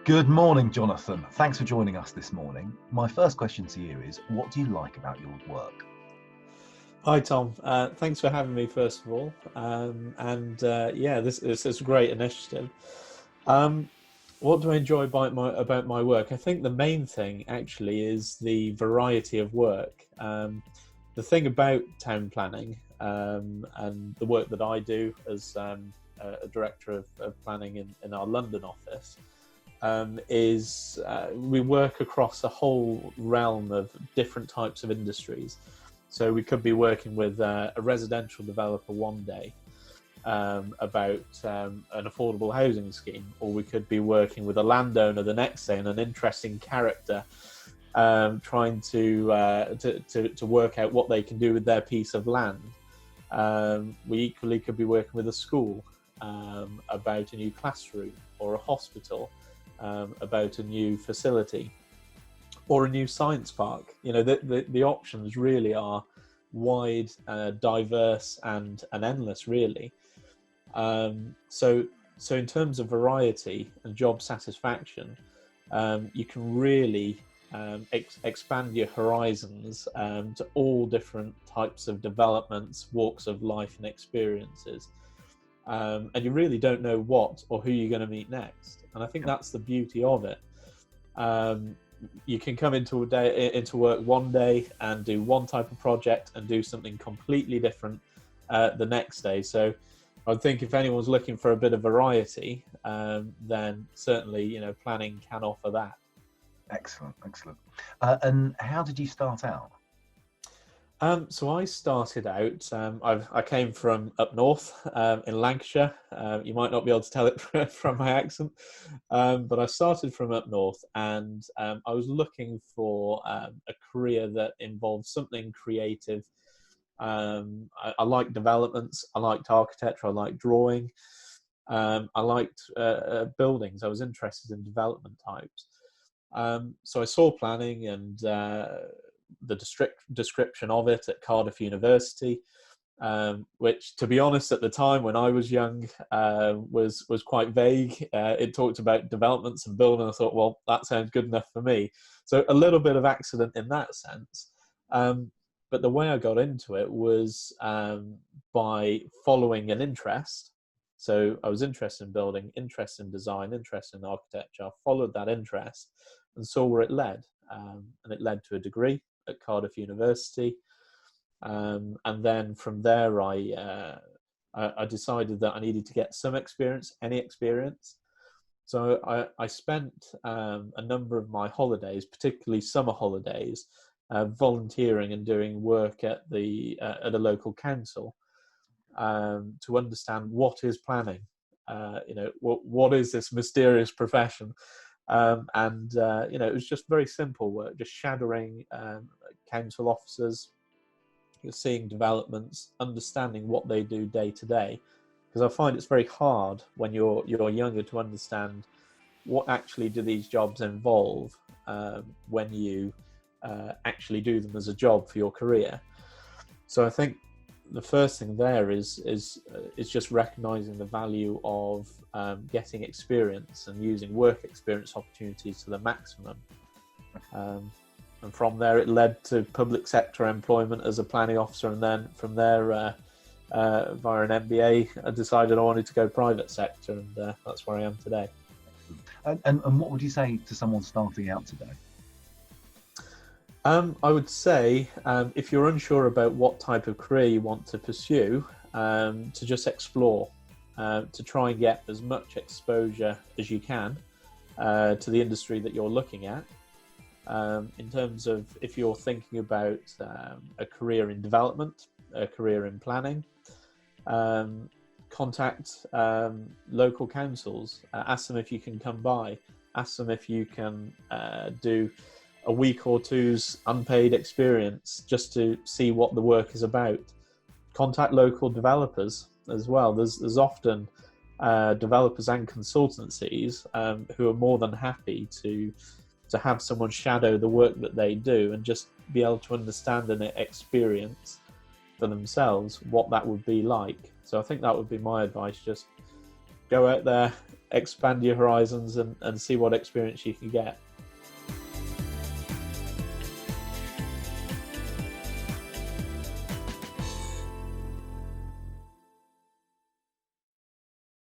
Good morning, Jonathan. Thanks for joining us this morning. My first question to you is, what do you like about your work? Hi, Tom. Thanks for having me, first of all. This is a great initiative. Um, what do I enjoy about my work? I think the main thing actually is the variety of work. The thing about town planning and the work that I do as a director of planning in our London office is we work across a whole realm of different types of industries. So we could be working with a residential developer one day about an affordable housing scheme, or we could be working with a landowner the next day and an interesting character trying to work out what they can do with their piece of land. We equally could be working with a school about a new classroom, or a hospital about a new facility, or a new science park. You know, the options really are wide, diverse, and endless, really. So in terms of variety and job satisfaction, you can really expand your horizons to all different types of developments, walks of life, and experiences. And you really don't know what or who you're going to meet next. And I think that's the beauty of it. You can come into work one day and do one type of project and do something completely different the next day. So I think if anyone's looking for a bit of variety, then certainly, planning can offer that. Excellent. And how did you start out? So I started out, I came from up north in Lancashire. You might not be able to tell it from my accent, but I started from up north, and I was looking for a career that involved something creative. I liked developments, I liked architecture, I liked drawing, I liked buildings. I was interested in development types. So I saw planning and the description of it at Cardiff University, which, to be honest, at the time when I was young, was quite vague. It talked about developments and building. I thought, well, that sounds good enough for me. So a little bit of accident in that sense. But the way I got into it was by following an interest. So I was interested in building, interested in design, interested in architecture. I followed that interest and saw where it led. And it led to a degree at Cardiff University. And then from there, I decided that I needed to get some experience, any experience. So I spent a number of my holidays, particularly summer holidays, volunteering and doing work at a local council to understand what is planning. What is this mysterious profession? It was just very simple work, just shadowing council officers, seeing developments, understanding what they do day to day. Because I find it's very hard when you're younger to understand what actually do these jobs involve when you actually do them as a job for your career. So I think the first thing there is just recognizing the value of getting experience and using work experience opportunities to the maximum. And from there, it led to public sector employment as a planning officer, and then from there, via an MBA, I decided I wanted to go private sector, and that's where I am today. And what would you say to someone starting out today? I would say if you're unsure about what type of career you want to pursue, to just explore, to try and get as much exposure as you can to the industry that you're looking at. In terms of if you're thinking about a career in development, a career in planning, contact local councils, ask them if you can come by, ask them if you can do a week or two's unpaid experience just to see what the work is about. Contact local developers as well. There's often developers and consultancies who are more than happy to have someone shadow the work that they do and just be able to understand and experience for themselves what that would be like. So I think that would be my advice. Just go out there, expand your horizons, and see what experience you can get.